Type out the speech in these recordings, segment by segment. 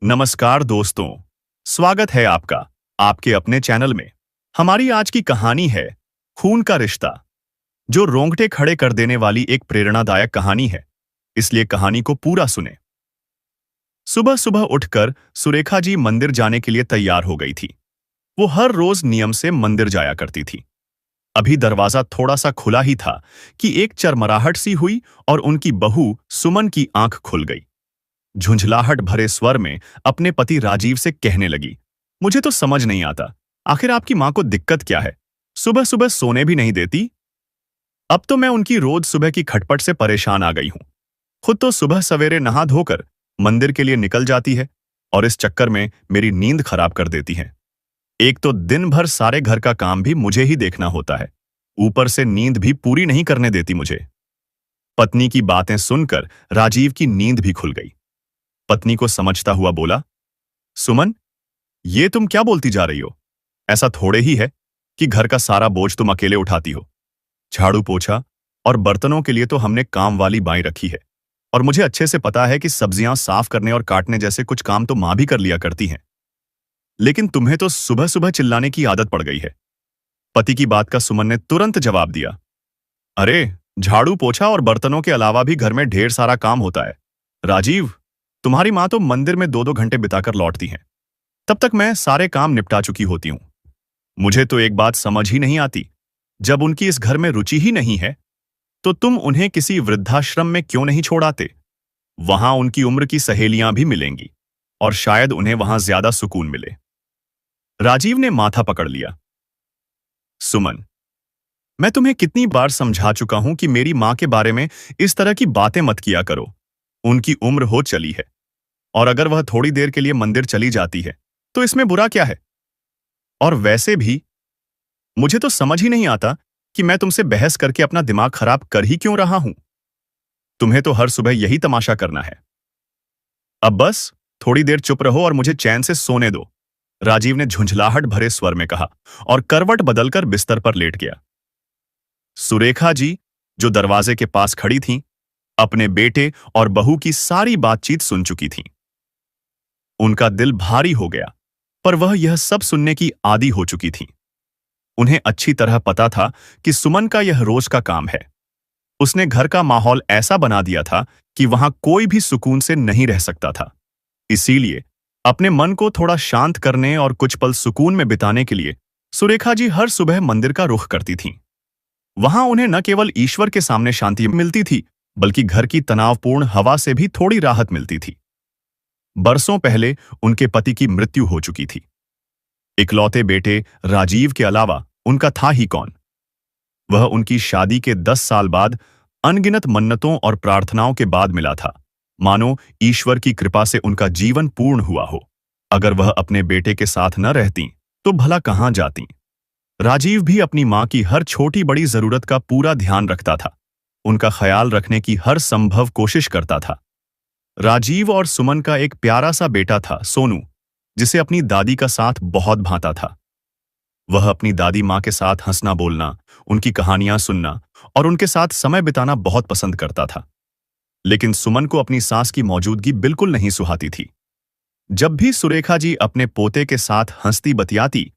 नमस्कार दोस्तों, स्वागत है आपका आपके अपने चैनल में। हमारी आज की कहानी है खून का रिश्ता, जो रोंगटे खड़े कर देने वाली एक प्रेरणादायक कहानी है, इसलिए कहानी को पूरा सुने। सुबह सुबह उठकर सुरेखा जी मंदिर जाने के लिए तैयार हो गई थी। वो हर रोज नियम से मंदिर जाया करती थी। अभी दरवाजा थोड़ा सा खुला ही था कि एक चरमराहट सी हुई और उनकी बहू सुमन की आंख खुल गई। झुंझलाहट भरे स्वर में अपने पति राजीव से कहने लगी, मुझे तो समझ नहीं आता, आखिर आपकी मां को दिक्कत क्या है? सुबह सुबह सोने भी नहीं देती। अब तो मैं उनकी रोज सुबह की खटपट से परेशान आ गई हूं। खुद तो सुबह सवेरे नहा धोकर मंदिर के लिए निकल जाती है और इस चक्कर में मेरी नींद खराब कर देती है। एक तो दिन भर सारे घर का काम भी मुझे ही देखना होता है, ऊपर से नींद भी पूरी नहीं करने देती मुझे। पत्नी की बातें सुनकर राजीव की नींद भी खुल गई। पत्नी को समझता हुआ बोला, सुमन, ये तुम क्या बोलती जा रही हो? ऐसा थोड़े ही है कि घर का सारा बोझ तुम अकेले उठाती हो। झाड़ू पोछा और बर्तनों के लिए तो हमने काम वाली बाई रखी है, और मुझे अच्छे से पता है कि सब्जियां साफ करने और काटने जैसे कुछ काम तो मां भी कर लिया करती हैं। लेकिन तुम्हें तो सुबह सुबह चिल्लाने की आदत पड़ गई है। पति की बात का सुमन ने तुरंत जवाब दिया, अरे, झाड़ू पोछा और बर्तनों के अलावा भी घर में ढेर सारा काम होता है। राजीव, तुम्हारी मां तो मंदिर में 2-2 घंटे बिताकर लौटती हैं। तब तक मैं सारे काम निपटा चुकी होती हूं। मुझे तो एक बात समझ ही नहीं आती, जब उनकी इस घर में रुचि ही नहीं है, तो तुम उन्हें किसी वृद्धाश्रम में क्यों नहीं छोड़ाते? वहां उनकी उम्र की सहेलियां भी मिलेंगी और शायद उन्हें वहां ज्यादा सुकून मिले। राजीव ने माथा पकड़ लिया। सुमन, मैं तुम्हें कितनी बार समझा चुका हूं कि मेरी मां के बारे में इस तरह की बातें मत किया करो। उनकी उम्र हो चली है, और अगर वह थोड़ी देर के लिए मंदिर चली जाती है तो इसमें बुरा क्या है? और वैसे भी मुझे तो समझ ही नहीं आता कि मैं तुमसे बहस करके अपना दिमाग खराब कर ही क्यों रहा हूं। तुम्हें तो हर सुबह यही तमाशा करना है। अब बस थोड़ी देर चुप रहो और मुझे चैन से सोने दो, राजीव ने झुंझलाहट भरे स्वर में कहा और करवट बदलकर बिस्तर पर लेट गया। सुरेखा जी, जो दरवाजे के पास खड़ी थीं, अपने बेटे और बहू की सारी बातचीत सुन चुकी थीं। उनका दिल भारी हो गया, पर वह यह सब सुनने की आदी हो चुकी थीं। उन्हें अच्छी तरह पता था कि सुमन का यह रोज का काम है। उसने घर का माहौल ऐसा बना दिया था कि वहां कोई भी सुकून से नहीं रह सकता था। इसीलिए अपने मन को थोड़ा शांत करने और कुछ पल सुकून में बिताने के लिए सुरेखा जी हर सुबह मंदिर का रुख करती थीं। वहां उन्हें न केवल ईश्वर के सामने शांति मिलती थी, बल्कि घर की तनावपूर्ण हवा से भी थोड़ी राहत मिलती थी। बरसों पहले उनके पति की मृत्यु हो चुकी थी। इकलौते बेटे राजीव के अलावा उनका था ही कौन? वह उनकी शादी के 10 साल बाद अनगिनत मन्नतों और प्रार्थनाओं के बाद मिला था, मानो ईश्वर की कृपा से उनका जीवन पूर्ण हुआ हो। अगर वह अपने बेटे के साथ न रहती तो भला कहां जाती? राजीव भी अपनी मां की हर छोटी बड़ी जरूरत का पूरा ध्यान रखता था, उनका ख्याल रखने की हर संभव कोशिश करता था। राजीव और सुमन का एक प्यारा सा बेटा था, सोनू, जिसे अपनी दादी का साथ बहुत भाता था। वह अपनी दादी मां के साथ हंसना बोलना, उनकी कहानियां सुनना और उनके साथ समय बिताना बहुत पसंद करता था। लेकिन सुमन को अपनी सास की मौजूदगी बिल्कुल नहीं सुहाती थी। जब भी सुरेखा जी अपने पोते के साथ हंसती बतियाती,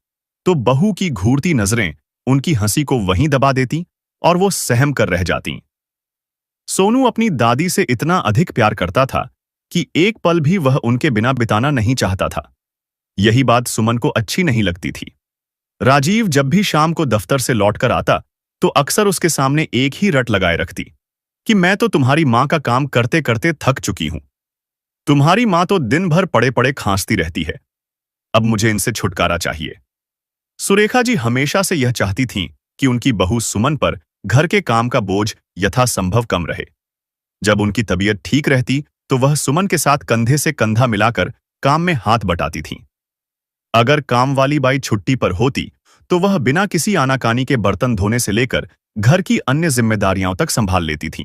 तो बहू की घूरती नजरें उनकी हंसी को वहीं दबा देती और वो सहम कर रह जाती। सोनू अपनी दादी से इतना अधिक प्यार करता था कि एक पल भी वह उनके बिना बिताना नहीं चाहता था। यही बात सुमन को अच्छी नहीं लगती थी। राजीव जब भी शाम को दफ्तर से लौटकर आता, तो अक्सर उसके सामने एक ही रट लगाए रखती कि मैं तो तुम्हारी मां का काम करते करते थक चुकी हूं। तुम्हारी मां तो दिन भर पड़े पड़े खांसती रहती है। अब मुझे इनसे छुटकारा चाहिए। सुरेखा जी हमेशा से यह चाहती थीं कि उनकी बहू सुमन पर घर के काम का बोझ यथासंभव कम रहे। जब उनकी तबीयत ठीक रहती, तो वह सुमन के साथ कंधे से कंधा मिलाकर काम में हाथ बटाती थीं। अगर काम वाली बाई छुट्टी पर होती, तो वह बिना किसी आनाकानी के बर्तन धोने से लेकर घर की अन्य जिम्मेदारियां तक संभाल लेती थीं,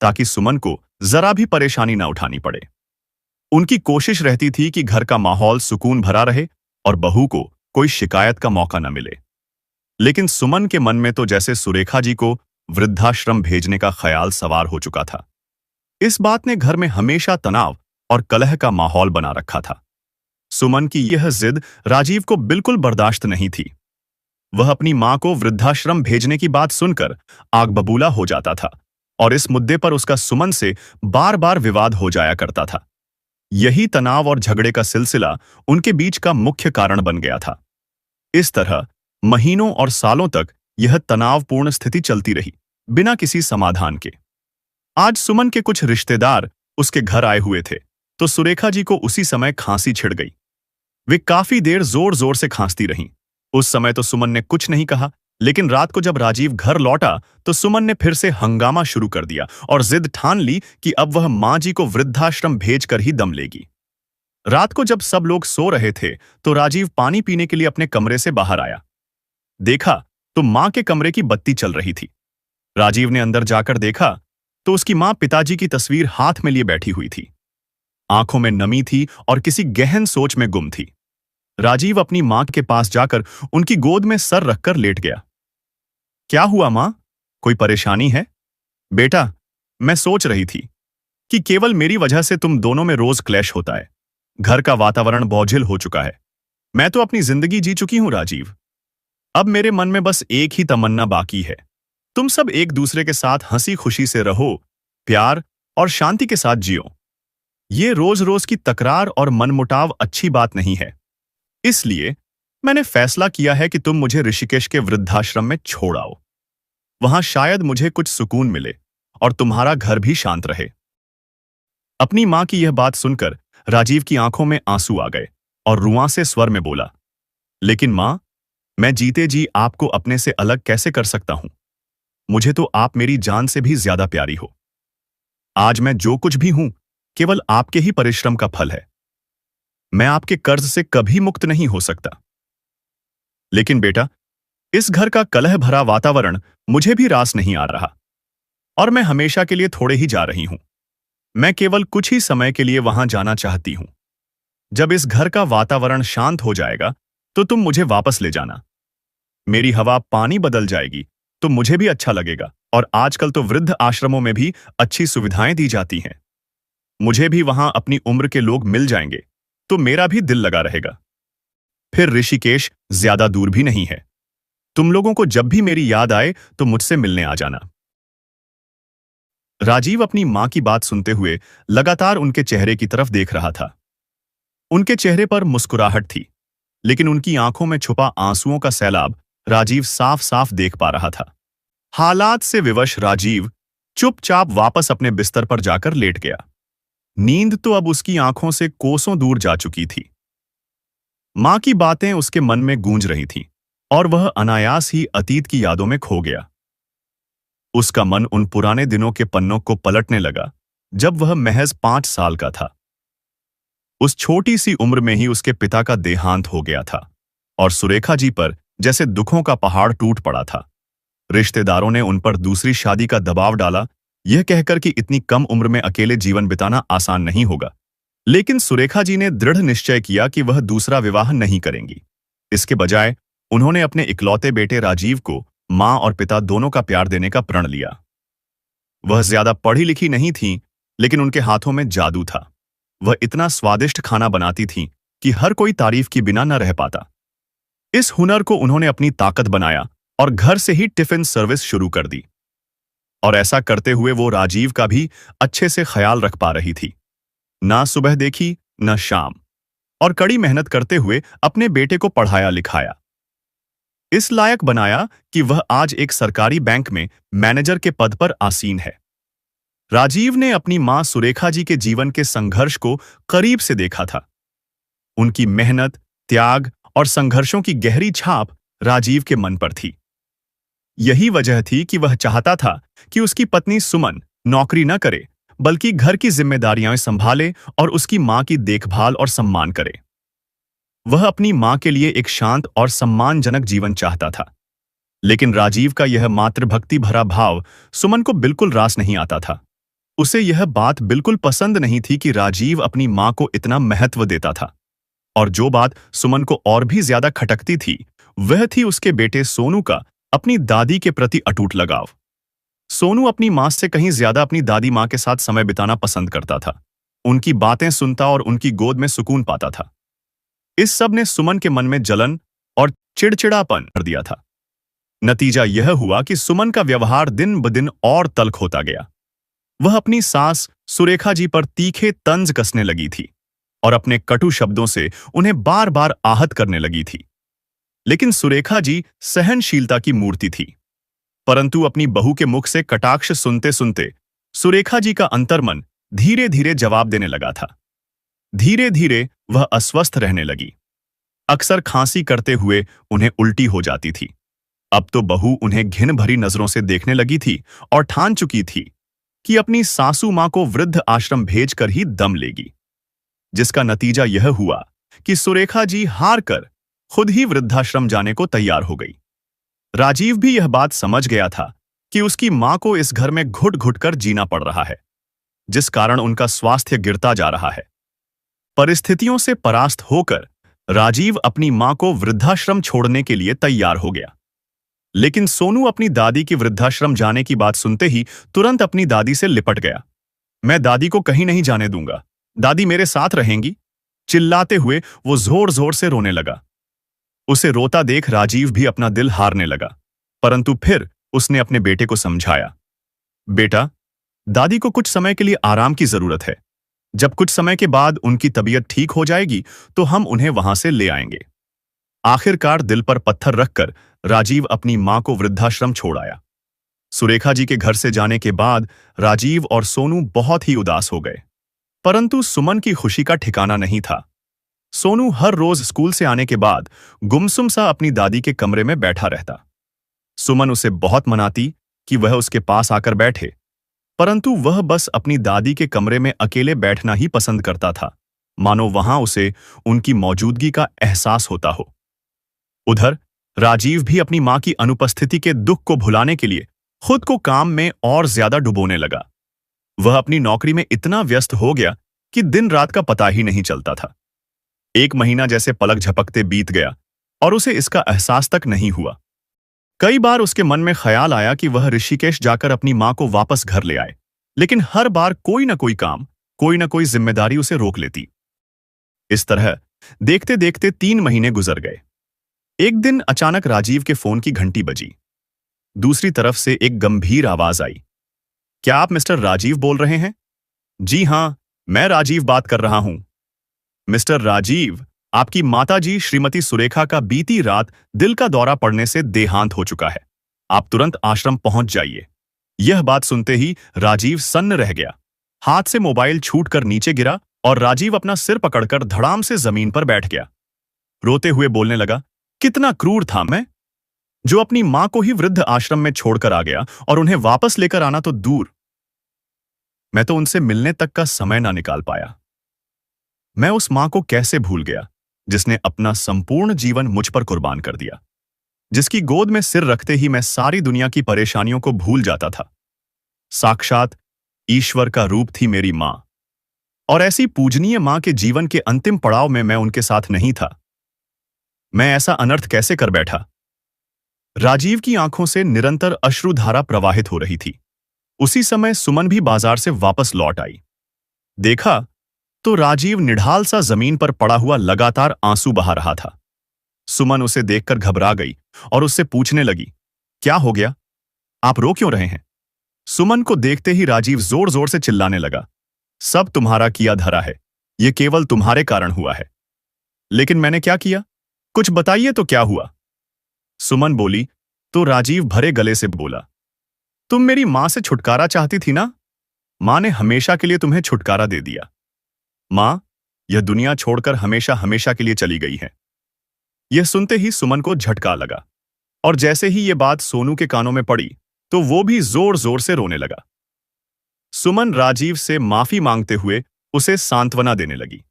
ताकि सुमन को जरा भी परेशानी न उठानी पड़े। उनकी कोशिश रहती थी कि घर का माहौल सुकून भरा रहे और बहू को कोई शिकायत का मौका न मिले। लेकिन सुमन के मन में तो जैसे सुरेखा जी को वृद्धाश्रम भेजने का ख्याल सवार हो चुका था। इस बात ने घर में हमेशा तनाव और कलह का माहौल बना रखा था। सुमन की यह जिद राजीव को बिल्कुल बर्दाश्त नहीं थी। वह अपनी मां को वृद्धाश्रम भेजने की बात सुनकर आग बबूला हो जाता था और इस मुद्दे पर उसका सुमन से बार बार विवाद हो जाया करता था। यही तनाव और झगड़े का सिलसिला उनके बीच का मुख्य कारण बन गया था। इस तरह महीनों और सालों तक यह तनावपूर्ण स्थिति चलती रही, बिना किसी समाधान के। आज सुमन के कुछ रिश्तेदार उसके घर आए हुए थे, तो सुरेखा जी को उसी समय खांसी छिड़ गई। वे काफी देर जोर जोर से खांसती रहीं। उस समय तो सुमन ने कुछ नहीं कहा, लेकिन रात को जब राजीव घर लौटा तो सुमन ने फिर से हंगामा शुरू कर दिया और जिद ठान ली कि अब वह मां जी को वृद्धाश्रम भेजकर ही दम लेगी। रात को जब सब लोग सो रहे थे तो राजीव पानी पीने के लिए अपने कमरे से बाहर आया। देखा तो मां के कमरे की बत्ती चल रही थी। राजीव ने अंदर जाकर देखा तो उसकी मां पिताजी की तस्वीर हाथ में लिए बैठी हुई थी। आंखों में नमी थी और किसी गहन सोच में गुम थी। राजीव अपनी मां के पास जाकर उनकी गोद में सर रखकर लेट गया। क्या हुआ मां? कोई परेशानी है? बेटा, मैं सोच रही थी कि केवल मेरी वजह से तुम दोनों में रोज क्लैश होता है। घर का वातावरण बोझिल हो चुका है। मैं तो अपनी जिंदगी जी चुकी हूं राजीव। अब मेरे मन में बस एक ही तमन्ना बाकी है, तुम सब एक दूसरे के साथ हंसी खुशी से रहो, प्यार और शांति के साथ जियो। ये रोज रोज की तकरार और मनमुटाव अच्छी बात नहीं है। इसलिए मैंने फैसला किया है कि तुम मुझे ऋषिकेश के वृद्धाश्रम में छोड़ आओ। वहां शायद मुझे कुछ सुकून मिले और तुम्हारा घर भी शांत रहे। अपनी मां की यह बात सुनकर राजीव की आंखों में आंसू आ गए और रुआं से स्वर में बोला, लेकिन मां, मैं जीते जी आपको अपने से अलग कैसे कर सकता हूं? मुझे तो आप मेरी जान से भी ज्यादा प्यारी हो। आज मैं जो कुछ भी हूं केवल आपके ही परिश्रम का फल है। मैं आपके कर्ज से कभी मुक्त नहीं हो सकता। लेकिन बेटा, इस घर का कलह भरा वातावरण मुझे भी रास नहीं आ रहा और मैं हमेशा के लिए थोड़े ही जा रही हूं। मैं केवल कुछ ही समय के लिए वहां जाना चाहती हूं। जब इस घर का वातावरण शांत हो जाएगा तो तुम मुझे वापस ले जाना। मेरी हवा पानी बदल जाएगी तो मुझे भी अच्छा लगेगा और आजकल तो वृद्ध आश्रमों में भी अच्छी सुविधाएं दी जाती हैं। मुझे भी वहां अपनी उम्र के लोग मिल जाएंगे तो मेरा भी दिल लगा रहेगा। फिर ऋषिकेश ज्यादा दूर भी नहीं है। तुम लोगों को जब भी मेरी याद आए तो मुझसे मिलने आ जाना। राजीव अपनी मां की बात सुनते हुए लगातार उनके चेहरे की तरफ देख रहा था। उनके चेहरे पर मुस्कुराहट थी, लेकिन उनकी आंखों में छुपा आंसुओं का सैलाब राजीव साफ साफ देख पा रहा था। हालात से विवश राजीव चुपचाप वापस अपने बिस्तर पर जाकर लेट गया। नींद तो अब उसकी आंखों से कोसों दूर जा चुकी थी। मां की बातें उसके मन में गूंज रही थीं और वह अनायास ही अतीत की यादों में खो गया। उसका मन उन पुराने दिनों के पन्नों को पलटने लगा जब वह महज 5 साल का था। उस छोटी सी उम्र में ही उसके पिता का देहांत हो गया था और सुरेखा जी पर जैसे दुखों का पहाड़ टूट पड़ा था। रिश्तेदारों ने उन पर दूसरी शादी का दबाव डाला, यह कहकर कि इतनी कम उम्र में अकेले जीवन बिताना आसान नहीं होगा। लेकिन सुरेखा जी ने दृढ़ निश्चय किया कि वह दूसरा विवाह नहीं करेंगी। इसके बजाय उन्होंने अपने इकलौते बेटे राजीव को मां और पिता दोनों का प्यार देने का प्रण लिया। वह ज्यादा पढ़ी लिखी नहीं थीं, लेकिन उनके हाथों में जादू था। वह इतना स्वादिष्ट खाना बनाती थीं कि हर कोई तारीफ के बिना न रह पाता। इस हुनर को उन्होंने अपनी ताकत बनाया और घर से ही टिफिन सर्विस शुरू कर दी। और ऐसा करते हुए वो राजीव का भी अच्छे से ख्याल रख पा रही थी। ना सुबह देखी न शाम, और कड़ी मेहनत करते हुए अपने बेटे को पढ़ाया लिखाया, इस लायक बनाया कि वह आज एक सरकारी बैंक में मैनेजर के पद पर आसीन है। राजीव ने अपनी मां सुरेखा जी के जीवन के संघर्ष को करीब से देखा था। उनकी मेहनत, त्याग और संघर्षों की गहरी छाप राजीव के मन पर थी। यही वजह थी कि वह चाहता था कि उसकी पत्नी सुमन नौकरी न करे, बल्कि घर की जिम्मेदारियां संभाले और उसकी मां की देखभाल और सम्मान करे। वह अपनी मां के लिए एक शांत और सम्मानजनक जीवन चाहता था। लेकिन राजीव का यह मातृभक्ति भरा भाव सुमन को बिल्कुल रास नहीं आता था। उसे यह बात बिल्कुल पसंद नहीं थी कि राजीव अपनी मां को इतना महत्व देता था। और जो बात सुमन को और भी ज्यादा खटकती थी, वह थी उसके बेटे सोनू का अपनी दादी के प्रति अटूट लगाव। सोनू अपनी मां से कहीं ज्यादा अपनी दादी मां के साथ समय बिताना पसंद करता था। उनकी बातें सुनता और उनकी गोद में सुकून पाता था। इस सब ने सुमन के मन में जलन और चिड़चिड़ापन भर दिया था। नतीजा यह हुआ कि सुमन का व्यवहार दिन ब दिन और तल्ख होता गया। वह अपनी सास सुरेखा जी पर तीखे तंज कसने लगी थी और अपने कटु शब्दों से उन्हें बार बार आहत करने लगी थी। लेकिन सुरेखा जी सहनशीलता की मूर्ति थी, परंतु अपनी बहू के मुख से कटाक्ष सुनते सुनते सुरेखा जी का अंतर्मन धीरे धीरे जवाब देने लगा था। धीरे धीरे वह अस्वस्थ रहने लगी। अक्सर खांसी करते हुए उन्हें उल्टी हो जाती थी। अब तो बहू उन्हें घिन भरी नजरों से देखने लगी थी और ठान चुकी थी कि अपनी सासू मां को वृद्ध आश्रम भेजकर ही दम लेगी, जिसका नतीजा यह हुआ कि सुरेखा जी हार कर खुद ही वृद्धाश्रम जाने को तैयार हो गई। राजीव भी यह बात समझ गया था कि उसकी मां को इस घर में घुट घुट कर जीना पड़ रहा है, जिस कारण उनका स्वास्थ्य गिरता जा रहा है। परिस्थितियों से परास्त होकर राजीव अपनी मां को वृद्धाश्रम छोड़ने के लिए तैयार हो गया। लेकिन सोनू अपनी दादी की वृद्धाश्रम जाने की बात सुनते ही तुरंत अपनी दादी से लिपट गया। मैं दादी को कहीं नहीं जाने दूंगा, दादी मेरे साथ रहेंगी। चिल्लाते हुए वो जोर जोर से रोने लगा। उसे रोता देख राजीव भी अपना दिल हारने लगा, परंतु फिर उसने अपने बेटे को समझाया, बेटा, दादी को कुछ समय के लिए आराम की जरूरत है। जब कुछ समय के बाद उनकी तबीयत ठीक हो जाएगी तो हम उन्हें वहां से ले आएंगे। आखिरकार दिल पर पत्थर रखकर राजीव अपनी मां को वृद्धाश्रम छोड़ आया। सुरेखा जी के घर से जाने के बाद राजीव और सोनू बहुत ही उदास हो गए, परंतु सुमन की खुशी का ठिकाना नहीं था। सोनू हर रोज स्कूल से आने के बाद गुमसुम सा अपनी दादी के कमरे में बैठा रहता। सुमन उसे बहुत मनाती कि वह उसके पास आकर बैठे, परंतु वह बस अपनी दादी के कमरे में अकेले बैठना ही पसंद करता था, मानो वहां उसे उनकी मौजूदगी का एहसास होता हो। उधर राजीव भी अपनी मां की अनुपस्थिति के दुख को भुलाने के लिए खुद को काम में और ज्यादा डुबोने लगा। वह अपनी नौकरी में इतना व्यस्त हो गया कि दिन रात का पता ही नहीं चलता था। 1 महीना जैसे पलक झपकते बीत गया और उसे इसका एहसास तक नहीं हुआ। कई बार उसके मन में ख्याल आया कि वह ऋषिकेश जाकर अपनी मां को वापस घर ले आए, लेकिन हर बार कोई ना कोई काम, कोई ना कोई जिम्मेदारी उसे रोक लेती। इस तरह देखते देखते 3 महीने गुजर गए। एक दिन अचानक राजीव के फोन की घंटी बजी। दूसरी तरफ से एक गंभीर आवाज आई, क्या आप मिस्टर राजीव बोल रहे हैं? जी हां, मैं राजीव बात कर रहा हूं। मिस्टर राजीव, आपकी माताजी श्रीमती सुरेखा का बीती रात दिल का दौरा पड़ने से देहांत हो चुका है। आप तुरंत आश्रम पहुंच जाइए। यह बात सुनते ही राजीव सन्न रह गया। हाथ से मोबाइल छूटकर नीचे गिरा और राजीव अपना सिर पकड़कर धड़ाम से जमीन पर बैठ गया। रोते हुए बोलने लगा, कितना क्रूर था मैं, जो अपनी मां को ही वृद्ध आश्रम में छोड़कर आ गया और उन्हें वापस लेकर आना तो दूर, मैं तो उनसे मिलने तक का समय ना निकाल पाया। मैं उस मां को कैसे भूल गया जिसने अपना संपूर्ण जीवन मुझ पर कुर्बान कर दिया, जिसकी गोद में सिर रखते ही मैं सारी दुनिया की परेशानियों को भूल जाता था। साक्षात ईश्वर का रूप थी मेरी मां, और ऐसी पूजनीय मां के जीवन के अंतिम पड़ाव में मैं उनके साथ नहीं था। मैं ऐसा अनर्थ कैसे कर बैठा? राजीव की आंखों से निरंतर अश्रुधारा प्रवाहित हो रही थी। उसी समय सुमन भी बाजार से वापस लौट आई। देखा तो राजीव निढाल सा जमीन पर पड़ा हुआ लगातार आंसू बहा रहा था। सुमन उसे देखकर घबरा गई और उससे पूछने लगी, क्या हो गया? आप रो क्यों रहे हैं? सुमन को देखते ही राजीव जोर जोर से चिल्लाने लगा, सब तुम्हारा किया धरा है, यह केवल तुम्हारे कारण हुआ है। लेकिन मैंने क्या किया? कुछ बताइए तो क्या हुआ? सुमन बोली तो राजीव भरे गले से बोला, तुम मेरी मां से छुटकारा चाहती थी ना? मां ने हमेशा के लिए तुम्हें छुटकारा दे दिया। मां यह दुनिया छोड़कर हमेशा हमेशा के लिए चली गई है। यह सुनते ही सुमन को झटका लगा, और जैसे ही यह बात सोनू के कानों में पड़ी तो वो भी जोर जोर से रोने लगा। सुमन राजीव से माफी मांगते हुए उसे सांत्वना देने लगी।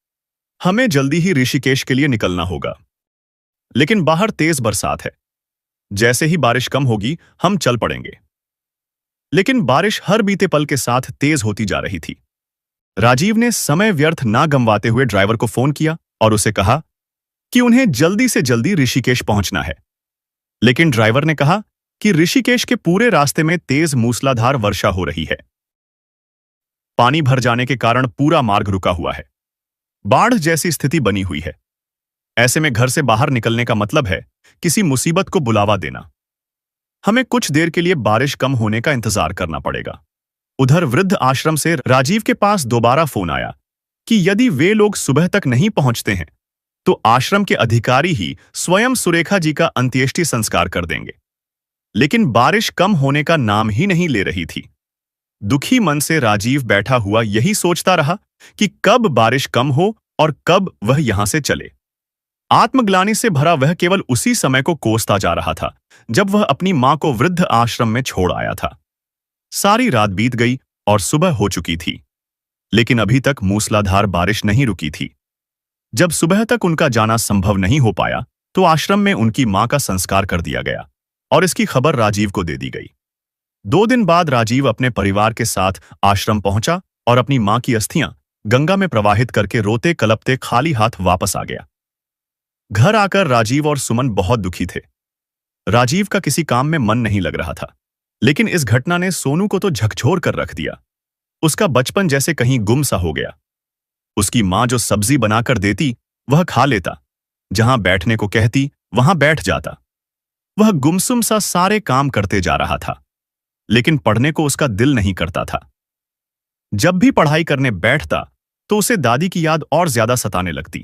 हमें जल्दी ही ऋषिकेश के लिए निकलना होगा, लेकिन बाहर तेज बरसात है। जैसे ही बारिश कम होगी हम चल पड़ेंगे। लेकिन बारिश हर बीते पल के साथ तेज होती जा रही थी। राजीव ने समय व्यर्थ ना गंवाते हुए ड्राइवर को फोन किया और उसे कहा कि उन्हें जल्दी से जल्दी ऋषिकेश पहुंचना है। लेकिन ड्राइवर ने कहा कि ऋषिकेश के पूरे रास्ते में तेज मूसलाधार वर्षा हो रही है। पानी भर जाने के कारण पूरा मार्ग रुका हुआ है। बाढ़ जैसी स्थिति बनी हुई है। ऐसे में घर से बाहर निकलने का मतलब है किसी मुसीबत को बुलावा देना। हमें कुछ देर के लिए बारिश कम होने का इंतजार करना पड़ेगा। उधर वृद्ध आश्रम से राजीव के पास दोबारा फोन आया कि यदि वे लोग सुबह तक नहीं पहुंचते हैं तो आश्रम के अधिकारी ही स्वयं सुरेखा जी का अंत्येष्टि संस्कार कर देंगे। लेकिन बारिश कम होने का नाम ही नहीं ले रही थी। दुखी मन से राजीव बैठा हुआ यही सोचता रहा कि कब बारिश कम हो और कब वह यहां से चले। आत्मग्लानि से भरा वह केवल उसी समय को कोसता जा रहा था जब वह अपनी मां को वृद्ध आश्रम में छोड़ आया था। सारी रात बीत गई और सुबह हो चुकी थी, लेकिन अभी तक मूसलाधार बारिश नहीं रुकी थी। जब सुबह तक उनका जाना संभव नहीं हो पाया तो आश्रम में उनकी मां का संस्कार कर दिया गया और इसकी खबर राजीव को दे दी गई। 2 दिन बाद राजीव अपने परिवार के साथ आश्रम पहुंचा और अपनी मां की अस्थियां गंगा में प्रवाहित करके रोते कलपते खाली हाथ वापस आ गया। घर आकर राजीव और सुमन बहुत दुखी थे। राजीव का किसी काम में मन नहीं लग रहा था, लेकिन इस घटना ने सोनू को तो झकझोर कर रख दिया। उसका बचपन जैसे कहीं गुम सा हो गया। उसकी मां जो सब्जी बनाकर देती वह खा लेता, जहां बैठने को कहती वहां बैठ जाता। वह गुमसुम सा सारे काम करते जा रहा था, लेकिन पढ़ने को उसका दिल नहीं करता था। जब भी पढ़ाई करने बैठता तो उसे दादी की याद और ज्यादा सताने लगती।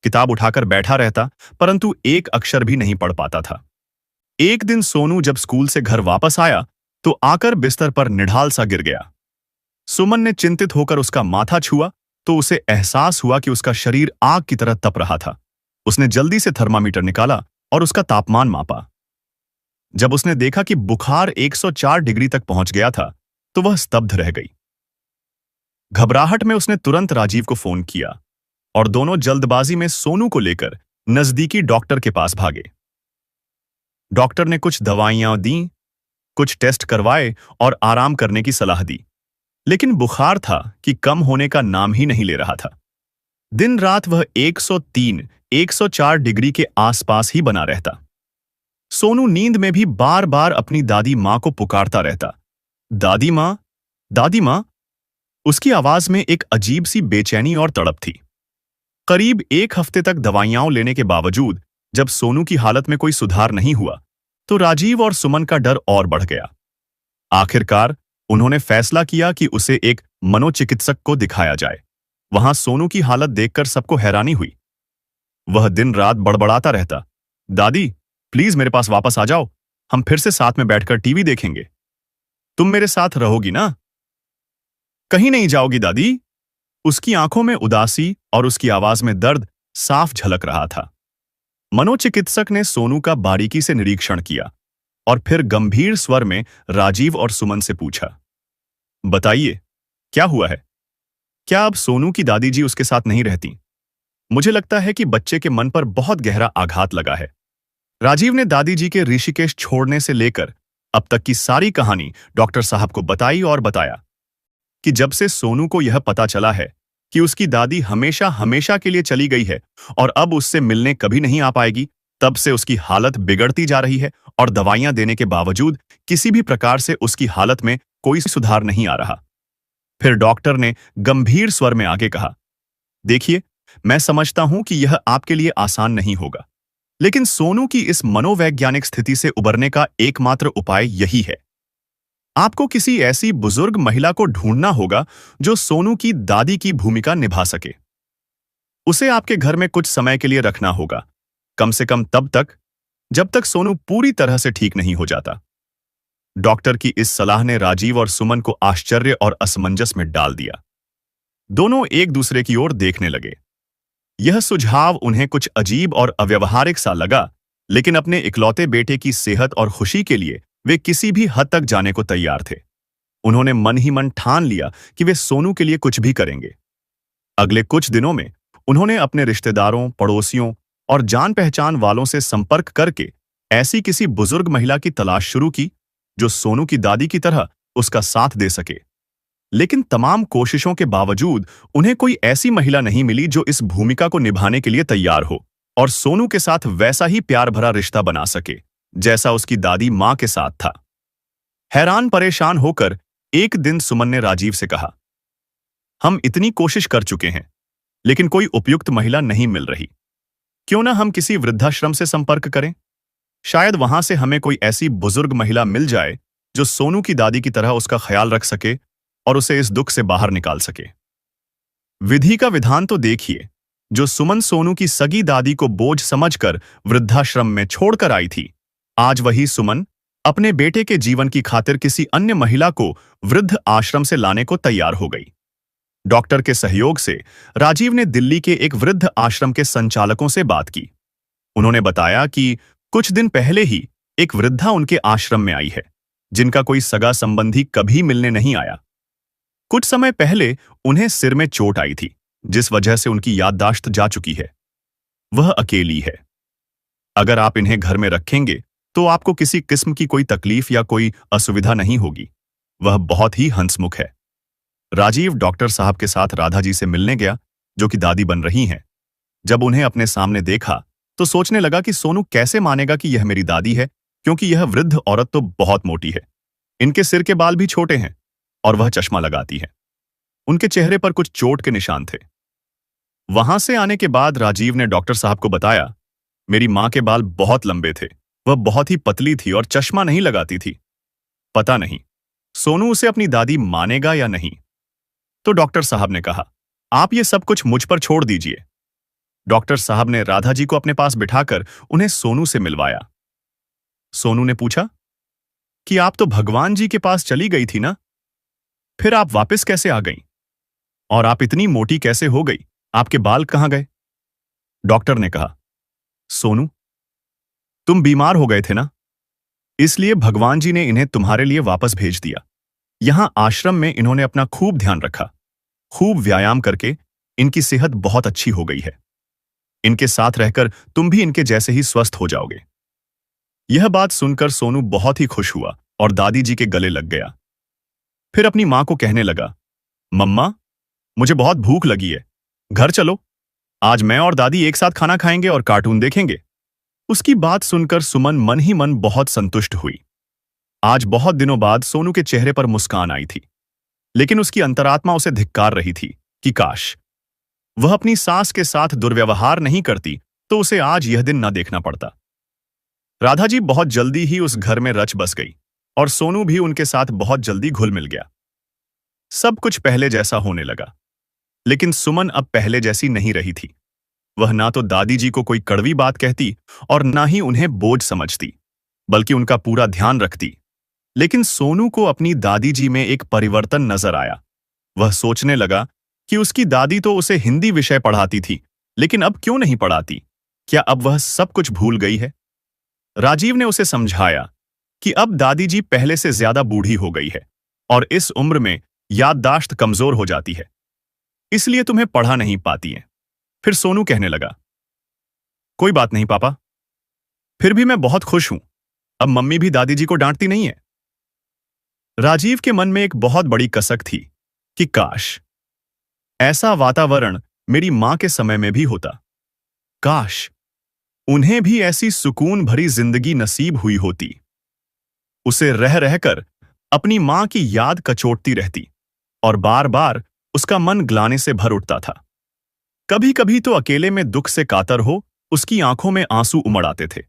किताब उठाकर बैठा रहता, परंतु एक अक्षर भी नहीं पढ़ पाता था। एक दिन सोनू जब स्कूल से घर वापस आया तो आकर बिस्तर पर निढाल सा गिर गया। सुमन ने चिंतित होकर उसका माथा छुआ तो उसे एहसास हुआ कि उसका शरीर आग की तरह तप रहा था। उसने जल्दी से थर्मामीटर निकाला और उसका तापमान मापा। जब उसने देखा कि बुखार 104 डिग्री तक पहुंच गया था तो वह स्तब्ध रह गई। घबराहट में उसने तुरंत राजीव को फोन किया और दोनों जल्दबाजी में सोनू को लेकर नजदीकी डॉक्टर के पास भागे। डॉक्टर ने कुछ दवाइयां दी, कुछ टेस्ट करवाए और आराम करने की सलाह दी, लेकिन बुखार था कि कम होने का नाम ही नहीं ले रहा था। दिन रात वह 103, 104 डिग्री के आसपास ही बना रहता। सोनू नींद में भी बार बार अपनी दादी मां को पुकारता रहता, दादी मां, दादी मां। उसकी आवाज में एक अजीब सी बेचैनी और तड़प थी। करीब 1 हफ्ते तक दवाइयां लेने के बावजूद जब सोनू की हालत में कोई सुधार नहीं हुआ तो राजीव और सुमन का डर और बढ़ गया। आखिरकार उन्होंने फैसला किया कि उसे एक मनोचिकित्सक को दिखाया जाए। वहां सोनू की हालत देखकर सबको हैरानी हुई। वह दिन रात बड़बड़ाता रहता, दादी प्लीज मेरे पास वापस आ जाओ, हम फिर से साथ में बैठकर टीवी देखेंगे। तुम मेरे साथ रहोगी ना? कहीं नहीं जाओगी दादी? उसकी आंखों में उदासी और उसकी आवाज में दर्द साफ झलक रहा था। मनोचिकित्सक ने सोनू का बारीकी से निरीक्षण किया और फिर गंभीर स्वर में राजीव और सुमन से पूछा, बताइए क्या हुआ है? क्या अब सोनू की दादी जी उसके साथ नहीं रहती? मुझे लगता है कि बच्चे के मन पर बहुत गहरा आघात लगा है। राजीव ने दादी जी के ऋषिकेश छोड़ने से लेकर अब तक की सारी कहानी डॉक्टर साहब को बताई और बताया कि जब से सोनू को यह पता चला है कि उसकी दादी हमेशा हमेशा के लिए चली गई है और अब उससे मिलने कभी नहीं आ पाएगी, तब से उसकी हालत बिगड़ती जा रही है और दवाइयां देने के बावजूद किसी भी प्रकार से उसकी हालत में कोई सुधार नहीं आ रहा। फिर डॉक्टर ने गंभीर स्वर में आगे कहा, देखिए, मैं समझता हूं कि यह आपके लिए आसान नहीं होगा, लेकिन सोनू की इस मनोवैज्ञानिक स्थिति से उबरने का एकमात्र उपाय यही है। आपको किसी ऐसी बुजुर्ग महिला को ढूंढना होगा जो सोनू की दादी की भूमिका निभा सके। उसे आपके घर में कुछ समय के लिए रखना होगा, कम से कम तब तक जब तक सोनू पूरी तरह से ठीक नहीं हो जाता। डॉक्टर की इस सलाह ने राजीव और सुमन को आश्चर्य और असमंजस में डाल दिया। दोनों एक दूसरे की ओर देखने लगे। यह सुझाव उन्हें कुछ अजीब और अव्यवहारिक सा लगा, लेकिन अपने इकलौते बेटे की सेहत और खुशी के लिए वे किसी भी हद तक जाने को तैयार थे। उन्होंने मन ही मन ठान लिया कि वे सोनू के लिए कुछ भी करेंगे। अगले कुछ दिनों में उन्होंने अपने रिश्तेदारों, पड़ोसियों और जान पहचान वालों से संपर्क करके ऐसी किसी बुजुर्ग महिला की तलाश शुरू की जो सोनू की दादी की तरह उसका साथ दे सके। लेकिन तमाम कोशिशों के बावजूद उन्हें कोई ऐसी महिला नहीं मिली जो इस भूमिका को निभाने के लिए तैयार हो और सोनू के साथ वैसा ही प्यार भरा रिश्ता बना सके जैसा उसकी दादी मां के साथ था। हैरान परेशान होकर एक दिन सुमन ने राजीव से कहा, हम इतनी कोशिश कर चुके हैं, लेकिन कोई उपयुक्त महिला नहीं मिल रही। क्यों ना हम किसी वृद्धाश्रम से संपर्क करें। शायद वहां से हमें कोई ऐसी बुजुर्ग महिला मिल जाए जो सोनू की दादी की तरह उसका ख्याल रख सके और उसे इस दुख से बाहर निकाल सके। विधि का विधान तो देखिए। जो सुमन सोनू की सगी दादी को बोझ समझकर वृद्धाश्रम में छोड़कर आई थी, आज वही सुमन अपने बेटे के जीवन की खातिर किसी अन्य महिला को वृद्ध आश्रम से लाने को तैयार हो गई। डॉक्टर के सहयोग से राजीव ने दिल्ली के एक वृद्ध आश्रम के संचालकों से बात की। उन्होंने बताया कि कुछ दिन पहले ही एक वृद्धा उनके आश्रम में आई है, जिनका कोई सगा संबंधी कभी मिलने नहीं आया। कुछ समय पहले उन्हें सिर में चोट आई थी, जिस वजह से उनकी याददाश्त जा चुकी है। वह अकेली है। अगर आप इन्हें घर में रखेंगे तो आपको किसी किस्म की कोई तकलीफ या कोई असुविधा नहीं होगी। वह बहुत ही हंसमुख है। राजीव डॉक्टर साहब के साथ राधा जी से मिलने गया, जो कि दादी बन रही हैं। जब उन्हें अपने सामने देखा तो सोचने लगा कि सोनू कैसे मानेगा कि यह मेरी दादी है, क्योंकि यह वृद्ध औरत तो बहुत मोटी है। इनके सिर के बाल भी छोटे हैं और वह चश्मा लगाती है। उनके चेहरे पर कुछ चोट के निशान थे। वहां से आने के बाद राजीव ने डॉक्टर साहब को बताया, मेरी मां के बाल बहुत लंबे थे, वह बहुत ही पतली थी और चश्मा नहीं लगाती थी। पता नहीं सोनू उसे अपनी दादी मानेगा या नहीं। तो डॉक्टर साहब ने कहा, आप ये सब कुछ मुझ पर छोड़ दीजिए। डॉक्टर साहब ने राधा जी को अपने पास बिठाकर उन्हें सोनू से मिलवाया। सोनू ने पूछा कि आप तो भगवान जी के पास चली गई थी ना, फिर आप वापस कैसे आ गईं? और आप इतनी मोटी कैसे हो गई? आपके बाल कहां गए? डॉक्टर ने कहा, सोनू, तुम बीमार हो गए थे ना, इसलिए भगवान जी ने इन्हें तुम्हारे लिए वापस भेज दिया। यहां आश्रम में इन्होंने अपना खूब ध्यान रखा। खूब व्यायाम करके इनकी सेहत बहुत अच्छी हो गई है। इनके साथ रहकर तुम भी इनके जैसे ही स्वस्थ हो जाओगे। यह बात सुनकर सोनू बहुत ही खुश हुआ और दादी जी के गले लग गया। फिर अपनी मां को कहने लगा, मम्मा, मुझे बहुत भूख लगी है, घर चलो, आज मैं और दादी एक साथ खाना खाएंगे और कार्टून देखेंगे। उसकी बात सुनकर सुमन मन ही मन बहुत संतुष्ट हुई। आज बहुत दिनों बाद सोनू के चेहरे पर मुस्कान आई थी, लेकिन उसकी अंतरात्मा उसे धिक्कार रही थी कि काश वह अपनी सास के साथ दुर्व्यवहार नहीं करती तो उसे आज यह दिन न देखना पड़ता। राधा जी बहुत जल्दी ही उस घर में रच बस गई और सोनू भी उनके साथ बहुत जल्दी घुल मिल गया। सब कुछ पहले जैसा होने लगा, लेकिन सुमन अब पहले जैसी नहीं रही थी। वह ना तो दादी जी को कोई कड़वी बात कहती और ना ही उन्हें बोझ समझती, बल्कि उनका पूरा ध्यान रखती। लेकिन सोनू को अपनी दादी जी में एक परिवर्तन नजर आया। वह सोचने लगा कि उसकी दादी तो उसे हिंदी विषय पढ़ाती थी, लेकिन अब क्यों नहीं पढ़ाती? क्या अब वह सब कुछ भूल गई है? राजीव ने उसे समझाया कि अब दादी जी पहले से ज्यादा बूढ़ी हो गई है और इस उम्र में याददाश्त कमजोर हो जाती है, इसलिए तुम्हें पढ़ा नहीं पाती है। फिर सोनू कहने लगा, कोई बात नहीं पापा, फिर भी मैं बहुत खुश हूं, अब मम्मी भी दादी जी को डांटती नहीं है। राजीव के मन में एक बहुत बड़ी कसक थी कि काश ऐसा वातावरण मेरी मां के समय में भी होता। काश उन्हें भी ऐसी सुकून भरी जिंदगी नसीब हुई होती। उसे रह रहकर अपनी मां की याद कचोटती रहती और बार बार उसका मन ग्लानि से भर उठता था। कभी कभी तो अकेले में दुख से कातर हो उसकी आंखों में आंसू उमड़ आते थे।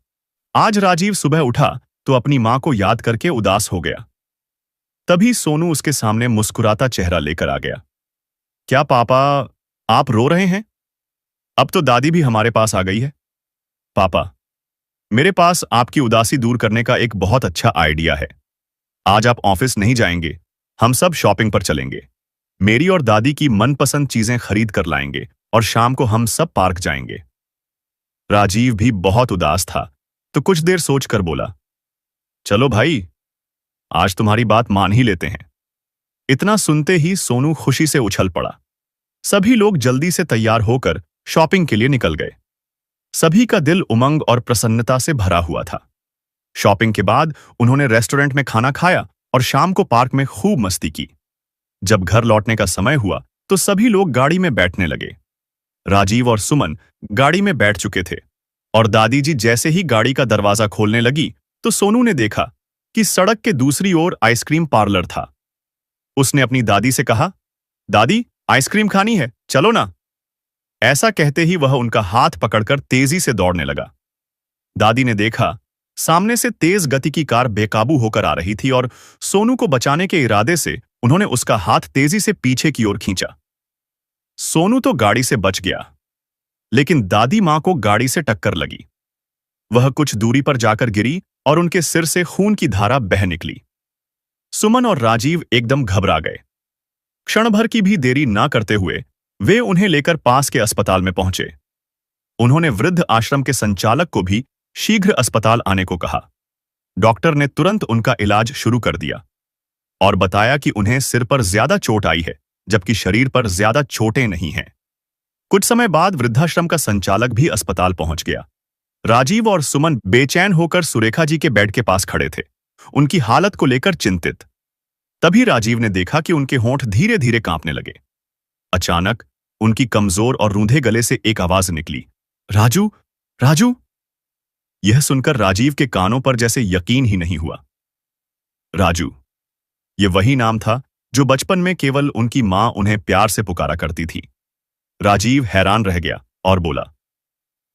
आज राजीव सुबह उठा तो अपनी मां को याद करके उदास हो गया। तभी सोनू उसके सामने मुस्कुराता चेहरा लेकर आ गया। क्या पापा, आप रो रहे हैं? अब तो दादी भी हमारे पास आ गई है। पापा, मेरे पास आपकी उदासी दूर करने का एक बहुत अच्छा आइडिया है। आज आप ऑफिस नहीं जाएंगे, हम सब शॉपिंग पर चलेंगे। मेरी और दादी की मनपसंद चीजें खरीद कर लाएंगे और शाम को हम सब पार्क जाएंगे। राजीव भी बहुत उदास था, तो कुछ देर सोचकर बोला, चलो भाई, आज तुम्हारी बात मान ही लेते हैं। इतना सुनते ही सोनू खुशी से उछल पड़ा। सभी लोग जल्दी से तैयार होकर शॉपिंग के लिए निकल गए। सभी का दिल उमंग और प्रसन्नता से भरा हुआ था। शॉपिंग के बाद उन्होंने रेस्टोरेंट में खाना खाया और शाम को पार्क में खूब मस्ती की। जब घर लौटने का समय हुआ तो सभी लोग गाड़ी में बैठने लगे। राजीव और सुमन गाड़ी में बैठ चुके थे और दादी जी जैसे ही गाड़ी का दरवाजा खोलने लगी तो सोनू ने देखा कि सड़क के दूसरी ओर आइसक्रीम पार्लर था। उसने अपनी दादी से कहा, दादी, आइसक्रीम खानी है, चलो ना। ऐसा कहते ही वह उनका हाथ पकड़कर तेजी से दौड़ने लगा। दादी ने देखा, सामने से तेज गति की कार बेकाबू होकर आ रही थी और सोनू को बचाने के इरादे से उन्होंने उसका हाथ तेजी से पीछे की ओर खींचा। सोनू तो गाड़ी से बच गया, लेकिन दादी मां को गाड़ी से टक्कर लगी। वह कुछ दूरी पर जाकर गिरी और उनके सिर से खून की धारा बह निकली। सुमन और राजीव एकदम घबरा गए। क्षण भर की भी देरी ना करते हुए वे उन्हें लेकर पास के अस्पताल में पहुंचे। उन्होंने वृद्ध आश्रम के संचालक को भी शीघ्र अस्पताल आने को कहा। डॉक्टर ने तुरंत उनका इलाज शुरू कर दिया और बताया कि उन्हें सिर पर ज्यादा चोट आई है, जबकि शरीर पर ज्यादा चोटें नहीं हैं। कुछ समय बाद वृद्धाश्रम का संचालक भी अस्पताल पहुंच गया। राजीव और सुमन बेचैन होकर सुरेखा जी के बेड के पास खड़े थे, उनकी हालत को लेकर चिंतित। तभी राजीव ने देखा कि उनके होंठ धीरे धीरे कांपने लगे। अचानक उनकी कमजोर और रूंधे गले से एक आवाज निकली, राजू, राजू। यह सुनकर राजीव के कानों पर जैसे यकीन ही नहीं हुआ। राजू, यह वही नाम था जो बचपन में केवल उनकी मां उन्हें प्यार से पुकारा करती थी। राजीव हैरान रह गया और बोला,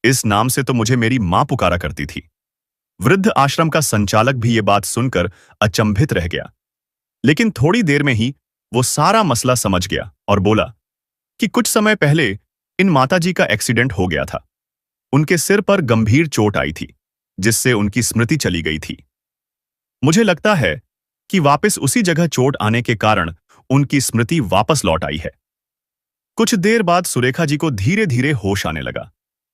इस नाम से तो मुझे मेरी मां पुकारा करती थी। वृद्ध आश्रम का संचालक भी ये बात सुनकर अचंभित रह गया, लेकिन थोड़ी देर में ही वो सारा मसला समझ गया और बोला कि कुछ समय पहले इन माताजी का एक्सीडेंट हो गया था। उनके सिर पर गंभीर चोट आई थी, जिससे उनकी स्मृति चली गई थी। मुझे लगता है कि वापस उसी जगह चोट आने के कारण उनकी स्मृति वापस लौट आई है। कुछ देर बाद सुरेखा जी को धीरे धीरे होश आने लगा।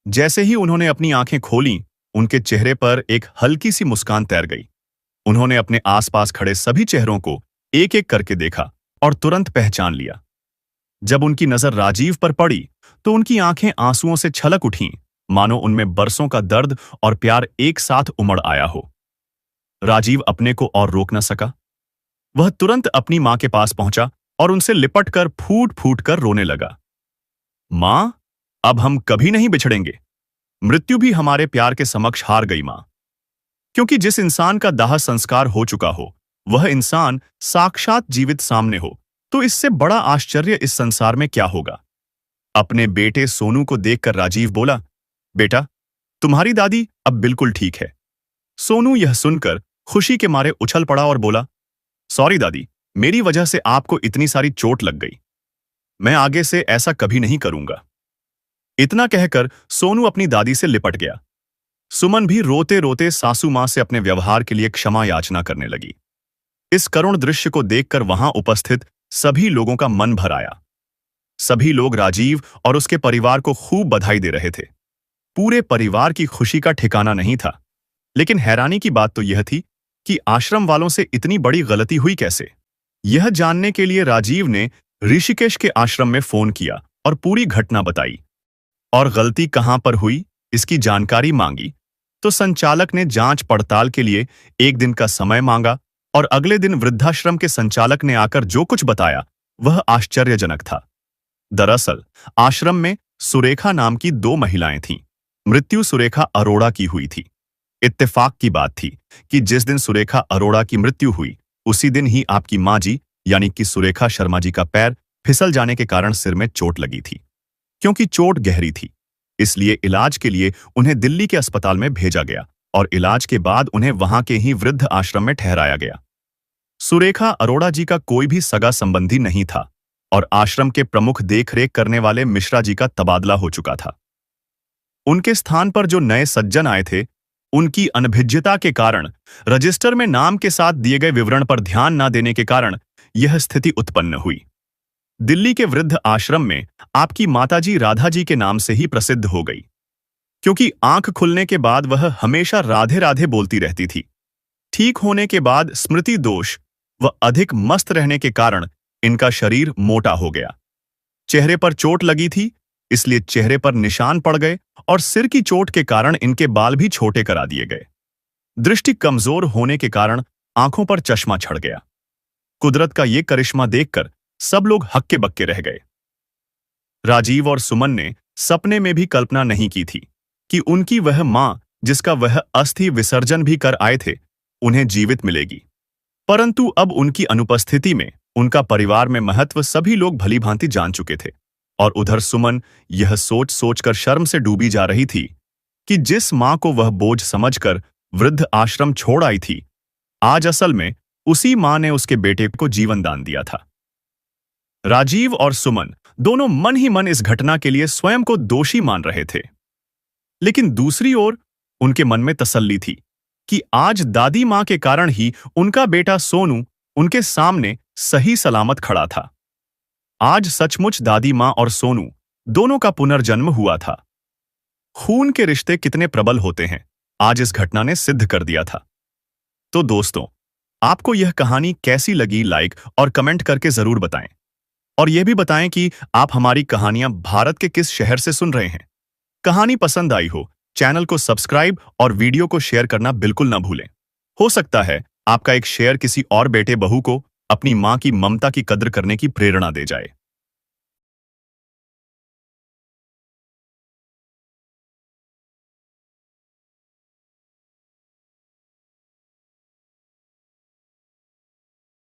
जैसे ही उन्होंने अपनी आंखें खोलीं, उनके चेहरे पर एक हल्की सी मुस्कान तैर गई। उन्होंने अपने आसपास खड़े सभी चेहरों को एक एक करके देखा और तुरंत पहचान लिया। जब उनकी नजर राजीव पर पड़ी तो उनकी आंखें आंसुओं से छलक उठीं, मानो उनमें बरसों का दर्द और प्यार एक साथ उमड़ आया हो। राजीव अपने को और रोक न सका। वह तुरंत अपनी मां के पास पहुंचा और उनसे लिपटकर फूट फूट कर रोने लगा। मां, अब हम कभी नहीं बिछड़ेंगे। मृत्यु भी हमारे प्यार के समक्ष हार गई मां। क्योंकि जिस इंसान का दाह संस्कार हो चुका हो, वह इंसान साक्षात जीवित सामने हो, तो इससे बड़ा आश्चर्य इस संसार में क्या होगा। अपने बेटे सोनू को देखकर राजीव बोला, बेटा, तुम्हारी दादी अब बिल्कुल ठीक है। सोनू यह सुनकर खुशी के मारे उछल पड़ा और बोला, सॉरी दादी, मेरी वजह से आपको इतनी सारी चोट लग गई। मैं आगे से ऐसा कभी नहीं करूंगा। इतना कहकर सोनू अपनी दादी से लिपट गया। सुमन भी रोते रोते सासू मां से अपने व्यवहार के लिए क्षमा याचना करने लगी। इस करुण दृश्य को देखकर वहां उपस्थित सभी लोगों का मन भर आया। सभी लोग राजीव और उसके परिवार को खूब बधाई दे रहे थे। पूरे परिवार की खुशी का ठिकाना नहीं था। लेकिन हैरानी की बात तो यह थी कि आश्रम वालों से इतनी बड़ी गलती हुई कैसे। यह जानने के लिए राजीव ने ऋषिकेश के आश्रम में फोन किया और पूरी घटना बताई। और गलती कहां पर हुई, इसकी जानकारी मांगी तो संचालक ने जांच पड़ताल के लिए एक दिन का समय मांगा और अगले दिन वृद्धाश्रम के संचालक ने आकर जो कुछ बताया वह आश्चर्यजनक था। दरअसल आश्रम में सुरेखा नाम की 2 महिलाएं थीं। मृत्यु सुरेखा अरोड़ा की हुई थी। इत्तेफाक की बात थी कि जिस दिन सुरेखा अरोड़ा की मृत्यु हुई, उसी दिन ही आपकी मां जी यानी कि सुरेखा शर्मा जी का पैर फिसल जाने के कारण सिर में चोट लगी थी। क्योंकि चोट गहरी थी, इसलिए इलाज के लिए उन्हें दिल्ली के अस्पताल में भेजा गया और इलाज के बाद उन्हें वहां के ही वृद्ध आश्रम में ठहराया गया। सुरेखा अरोड़ा जी का कोई भी सगा संबंधी नहीं था और आश्रम के प्रमुख देखरेख करने वाले मिश्रा जी का तबादला हो चुका था। उनके स्थान पर जो नए सज्जन आए थे, उनकी अनभिज्ञता के कारण रजिस्टर में नाम के साथ दिए गए विवरण पर ध्यान न देने के कारण यह स्थिति उत्पन्न हुई। दिल्ली के वृद्ध आश्रम में आपकी माताजी राधा जी के नाम से ही प्रसिद्ध हो गई, क्योंकि आंख खुलने के बाद वह हमेशा राधे राधे बोलती रहती थी। ठीक होने के बाद स्मृति दोष व अधिक मस्त रहने के कारण इनका शरीर मोटा हो गया। चेहरे पर चोट लगी थी, इसलिए चेहरे पर निशान पड़ गए और सिर की चोट के कारण इनके बाल भी छोटे करा दिए गए। दृष्टि कमजोर होने के कारण आंखों पर चश्मा छड़ गया। कुदरत का ये करिश्मा देखकर सब लोग हक्के बक्के रह गए। राजीव और सुमन ने सपने में भी कल्पना नहीं की थी कि उनकी वह मां, जिसका वह अस्थि विसर्जन भी कर आए थे, उन्हें जीवित मिलेगी। परंतु अब उनकी अनुपस्थिति में उनका परिवार में महत्व सभी लोग भली भांति जान चुके थे और उधर सुमन यह सोच सोचकर शर्म से डूबी जा रही थी कि जिस मां को वह बोझ समझकर वृद्ध आश्रम छोड़ आई थी, आज असल में उसी मां ने उसके बेटे को जीवन दान दिया था। राजीव और सुमन दोनों मन ही मन इस घटना के लिए स्वयं को दोषी मान रहे थे, लेकिन दूसरी ओर उनके मन में तसल्ली थी कि आज दादी मां के कारण ही उनका बेटा सोनू उनके सामने सही सलामत खड़ा था। आज सचमुच दादी मां और सोनू दोनों का पुनर्जन्म हुआ था। खून के रिश्ते कितने प्रबल होते हैं, आज इस घटना ने सिद्ध कर दिया था। तो दोस्तों, आपको यह कहानी कैसी लगी, लाइक और कमेंट करके जरूर बताएं। और यह भी बताएं कि आप हमारी कहानियां भारत के किस शहर से सुन रहे हैं। कहानी पसंद आई हो, चैनल को सब्सक्राइब और वीडियो को शेयर करना बिल्कुल ना भूलें। हो सकता है आपका एक शेयर किसी और बेटे बहू को अपनी मां की ममता की कद्र करने की प्रेरणा दे जाए।